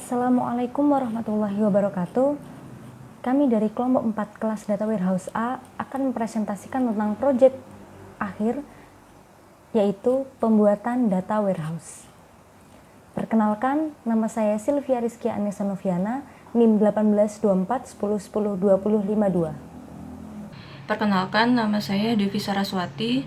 Assalamualaikum warahmatullahi wabarakatuh. Kami dari kelompok 4 kelas Data Warehouse A akan mempresentasikan tentang proyek akhir, yaitu pembuatan data warehouse. Perkenalkan, nama saya Sylvia Rizky Anessa Noviana, NIM 1824 10 10 20 52. Perkenalkan, nama saya Devi Saraswati,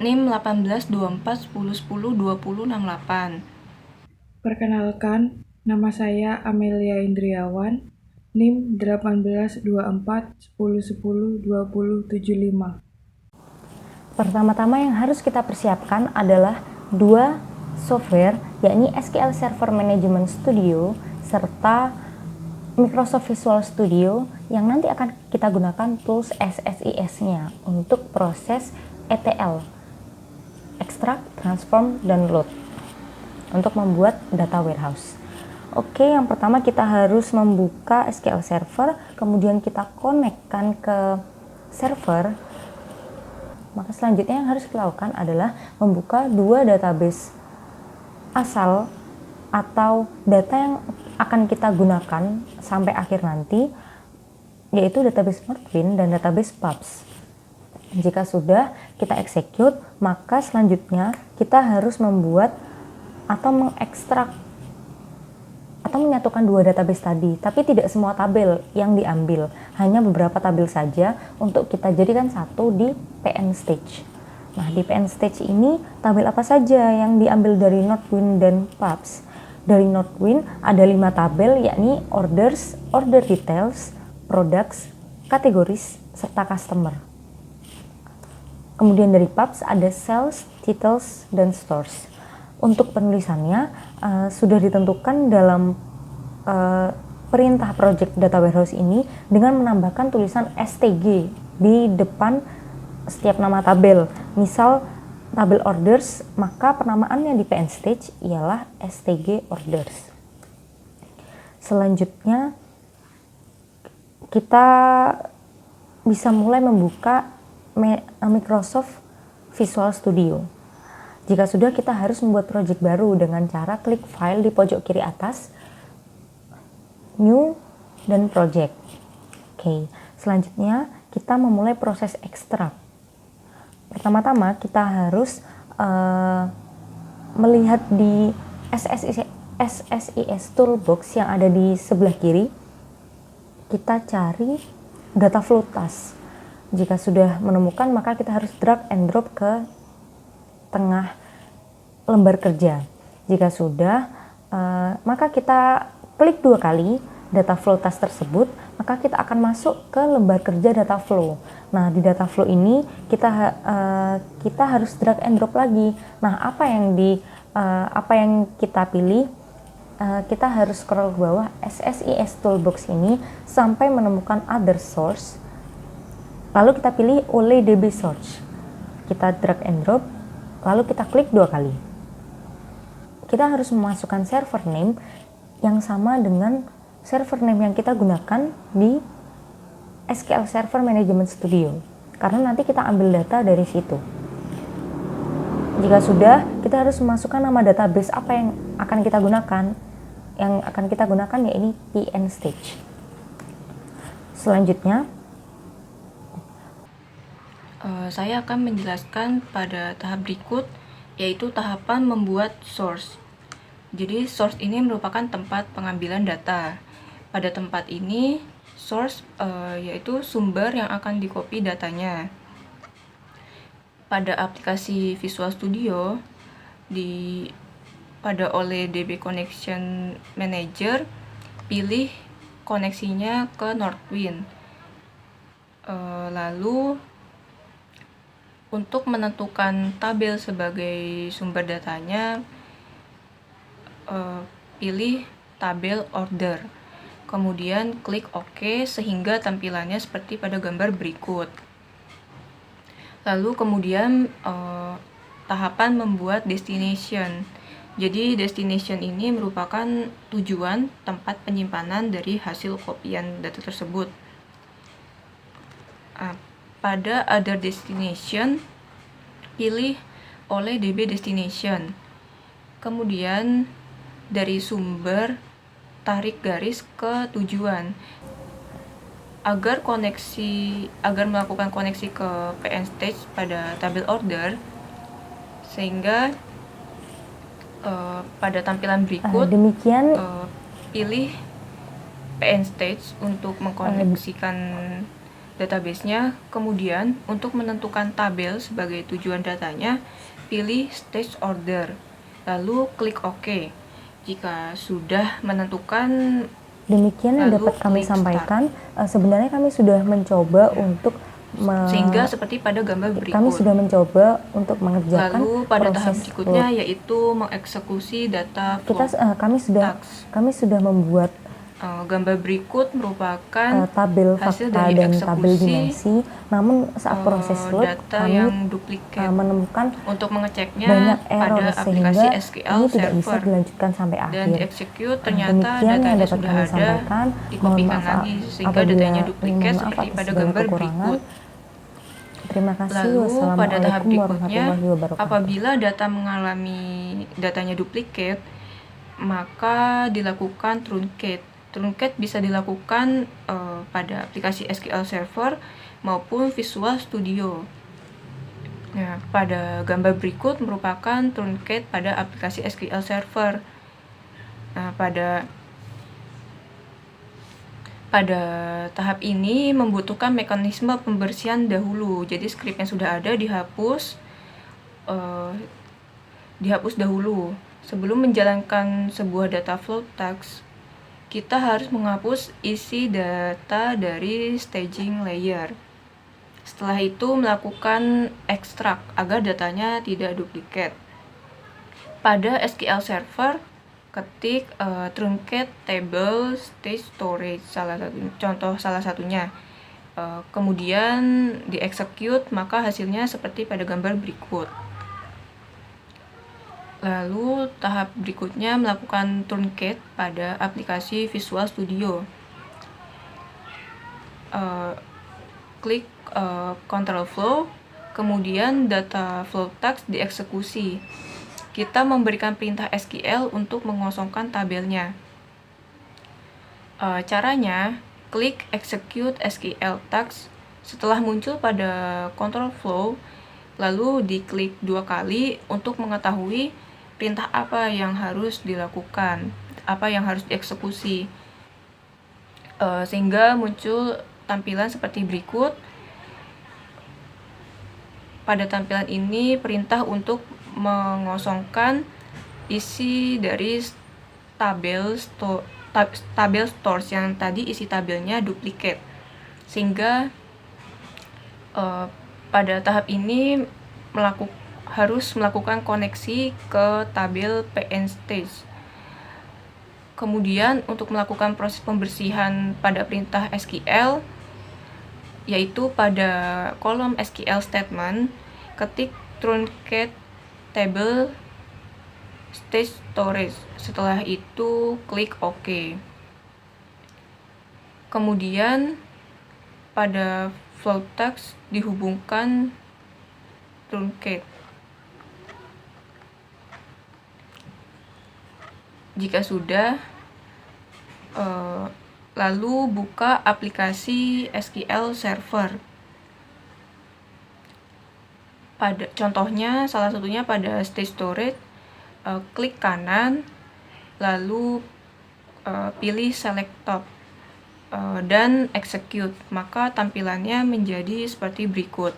NIM 1824 10 10 20 68. Perkenalkan, nama saya Amelia Indriawan, NIM 1824 10 10 20 75. Pertama-tama yang harus kita persiapkan adalah dua software, yakni SQL Server Management Studio serta Microsoft Visual Studio yang nanti akan kita gunakan tools SSIS-nya untuk proses ETL, Extract, Transform, dan Load untuk membuat data warehouse. Oke, yang pertama kita harus membuka SQL Server, kemudian kita konekkan ke server. Maka selanjutnya yang harus kita lakukan adalah membuka dua database asal atau data yang akan kita gunakan sampai akhir nanti, yaitu database Northwind dan database PUBS. Jika sudah kita execute, maka selanjutnya kita harus membuat atau mengekstrak atau menyatukan dua database tadi, tapi tidak semua tabel yang diambil, hanya beberapa tabel saja untuk kita jadikan satu di PN Stage. Nah, di PN Stage ini tabel apa saja yang diambil dari Northwind dan PUBS? Dari Northwind ada 5 tabel, yakni orders, order details, products, categories, serta customer. Kemudian dari PUBS ada sales, titles, dan stores. Untuk penulisannya sudah ditentukan dalam perintah project data warehouse ini dengan menambahkan tulisan STG di depan setiap nama tabel. Misal tabel orders, maka penamaannya di PN Stage ialah STG orders. Selanjutnya kita bisa mulai membuka Microsoft Visual Studio. Jika sudah, kita harus membuat project baru dengan cara klik file di pojok kiri atas, new, dan project. Oke, selanjutnya kita memulai proses ekstrak. Pertama-tama kita harus melihat di SSIS Toolbox yang ada di sebelah kiri. Kita cari data flow task. Jika sudah menemukan, maka kita harus drag and drop ke tengah lembar kerja. Jika sudah, maka kita klik 2 kali data flow task tersebut, maka kita akan masuk ke lembar kerja data flow. Nah, di data flow ini kita harus drag and drop lagi. Nah, apa yang kita pilih? Kita harus scroll ke bawah SSIS Toolbox ini sampai menemukan other source. Lalu kita pilih oleh DB search. Kita drag and drop, lalu kita klik 2 kali. Kita harus memasukkan server name yang sama dengan server name yang kita gunakan di SQL Server Management Studio, karena nanti kita ambil data dari situ. Jika sudah, kita harus memasukkan nama database apa yang akan kita gunakan. Yang akan kita gunakan yaitu PN Stage. Selanjutnya, Saya akan menjelaskan pada tahap berikut, yaitu tahapan membuat source. Jadi source ini merupakan tempat pengambilan data. Pada tempat ini source yaitu sumber yang akan di-copy datanya. Pada aplikasi Visual Studio pada oleh DB Connection Manager, pilih koneksinya ke Northwind. Lalu untuk menentukan tabel sebagai sumber datanya, pilih tabel order. Kemudian klik OK sehingga tampilannya seperti pada gambar berikut. Lalu kemudian tahapan membuat destination. Jadi destination ini merupakan tujuan tempat penyimpanan dari hasil kopian data tersebut. Pada other destination, pilih oleh DB destination. Kemudian dari sumber tarik garis ke tujuan. Agar melakukan koneksi ke PN stage pada tabel order, sehingga pada tampilan berikut Demikian pilih PN stage untuk mengkoneksikan database-nya. Kemudian untuk menentukan tabel sebagai tujuan datanya, pilih stage order, lalu klik OK. Jika sudah menentukan, demikian yang lalu dapat kami klik sampaikan. Sebenarnya kami sudah mencoba untuk sehingga seperti pada gambar berikut. kami sudah mencoba untuk mengerjakan Lalu pada tahap proses berikutnya yaitu mengeksekusi data flow kami sudah membuat gambar berikut merupakan tabel hasil fakta dari dan tabel eksekusi dimensi. Namun saat proses load data kami yang duplikat. menemukan Untuk mengeceknya banyak error pada sehingga aplikasi SQL ini tidak bisa Server dilanjutkan sampai dan akhir. dieksekut, ternyata Demikian yang datanya dapat sudah kami ada, sampaikan. Mohon dikopikan maaf lagi sehingga apabila datanya ini duplikat mohon maaf seperti atas pada segala gambar kekurangan. berikut. Terima kasih. Lalu pada tahap Wassalamualaikum berikutnya, warahmatullahi wabarakatuh. apabila datanya duplikat, maka dilakukan truncate. Truncate bisa dilakukan pada aplikasi SQL Server maupun Visual Studio. Nah, pada gambar berikut merupakan truncate pada aplikasi SQL Server. Nah, pada tahap ini membutuhkan mekanisme pembersihan dahulu. Jadi script yang sudah ada dihapus dahulu. Sebelum menjalankan sebuah data flow task, kita harus menghapus isi data dari staging layer. Setelah itu melakukan extract agar datanya tidak duplikat. Pada SQL Server, ketik truncate table stage storage salah satunya. Kemudian dieksekut, maka hasilnya seperti pada gambar berikut. Lalu tahap berikutnya melakukan truncate pada aplikasi Visual Studio. Klik Control Flow, kemudian data flow task dieksekusi. Kita memberikan perintah SQL untuk mengosongkan tabelnya. Caranya, klik Execute SQL Task. Setelah muncul pada Control Flow, lalu diklik 2 kali untuk mengetahui perintah apa yang harus dilakukan, apa yang harus dieksekusi, sehingga muncul tampilan seperti berikut. Pada tampilan ini perintah untuk mengosongkan isi dari tabel stores yang tadi isi tabelnya duplikat, sehingga pada tahap ini harus melakukan koneksi ke tabel PN stage. Kemudian untuk melakukan proses pembersihan pada perintah SQL, yaitu pada kolom SQL statement, ketik truncate table stage storage. Setelah itu klik OK. Kemudian pada flow task dihubungkan truncate. Jika sudah, lalu buka aplikasi SQL Server. Contohnya, salah satunya pada stage storage, klik kanan, lalu pilih select top dan execute, maka tampilannya menjadi seperti berikut.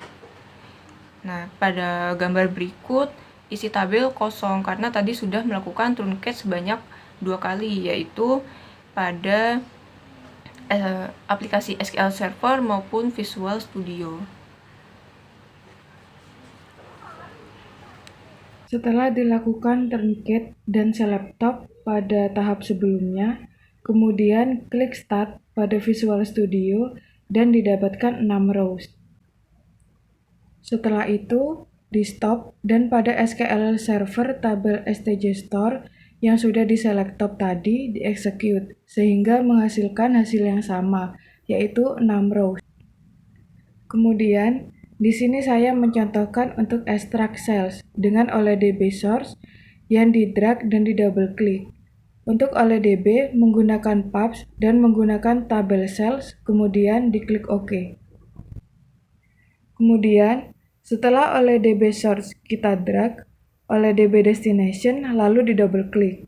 Nah, pada gambar berikut isi tabel kosong karena tadi sudah melakukan truncate sebanyak 2 kali, yaitu pada aplikasi SQL Server maupun Visual Studio. Setelah dilakukan truncate dan select top pada tahap sebelumnya, kemudian klik Start pada Visual Studio dan didapatkan 6 rows. Setelah itu, di stop dan pada SQL Server tabel STJ Store yang sudah di select top tadi dieksekut sehingga menghasilkan hasil yang sama, yaitu 6 rows. Kemudian, di sini saya mencontohkan untuk extract cells dengan oleh DB source yang di drag dan di double klik. Untuk oleh DB menggunakan pubs dan menggunakan tabel cells, kemudian diklik OK. Kemudian, setelah oleh DB source kita drag, oleh DB destination lalu di double klik.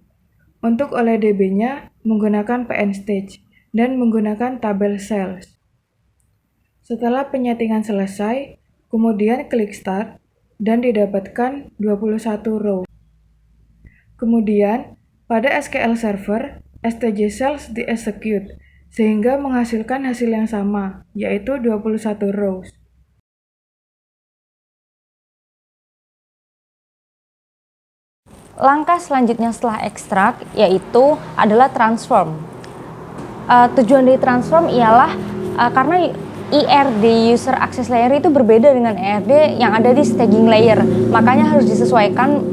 Untuk oleh DB-nya menggunakan PN stage dan menggunakan tabel cells. Setelah penyetingan selesai, kemudian klik start dan didapatkan 21 row. Kemudian, pada SQL Server, STJ cells di-execute sehingga menghasilkan hasil yang sama, yaitu 21 rows. Langkah selanjutnya setelah ekstrak yaitu adalah transform. Tujuan dari transform ialah karena IRD user access layer itu berbeda dengan IRD yang ada di staging layer, makanya harus disesuaikan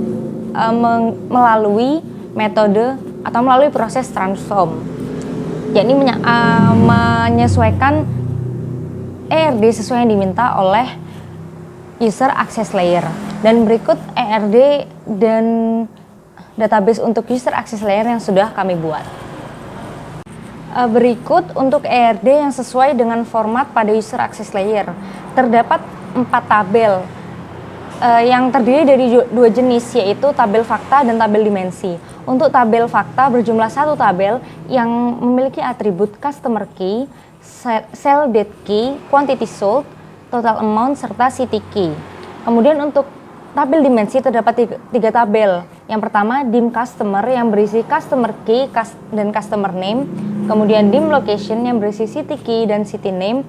melalui metode atau melalui proses transform, yakni menyesuaikan ERD sesuai yang diminta oleh user access layer. Dan berikut ERD dan database untuk user access layer yang sudah kami buat. Berikut untuk ERD yang sesuai dengan format pada user access layer. Terdapat 4 tabel yang terdiri dari 2 jenis, yaitu tabel fakta dan tabel dimensi. Untuk tabel fakta berjumlah 1 tabel yang memiliki atribut customer key, sell date key, quantity sold, total amount, serta city key. Kemudian untuk tabel dimensi terdapat 3 tabel. Yang pertama dim customer yang berisi customer key dan customer name, kemudian dim location yang berisi city key dan city name,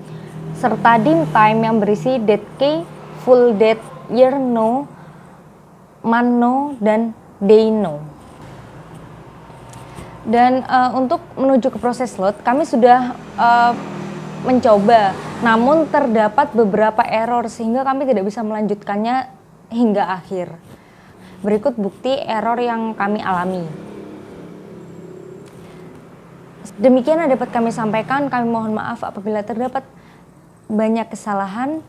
serta dim time yang berisi date key, full date, year no, month no, dan day no. Dan untuk menuju ke proses load kami sudah mencoba, namun terdapat beberapa error sehingga kami tidak bisa melanjutkannya hingga akhir. Berikut bukti error yang kami alami. Demikian yang dapat kami sampaikan. Kami mohon maaf apabila terdapat banyak kesalahan.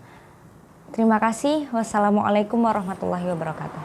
Terima kasih. Wassalamualaikum warahmatullahi wabarakatuh.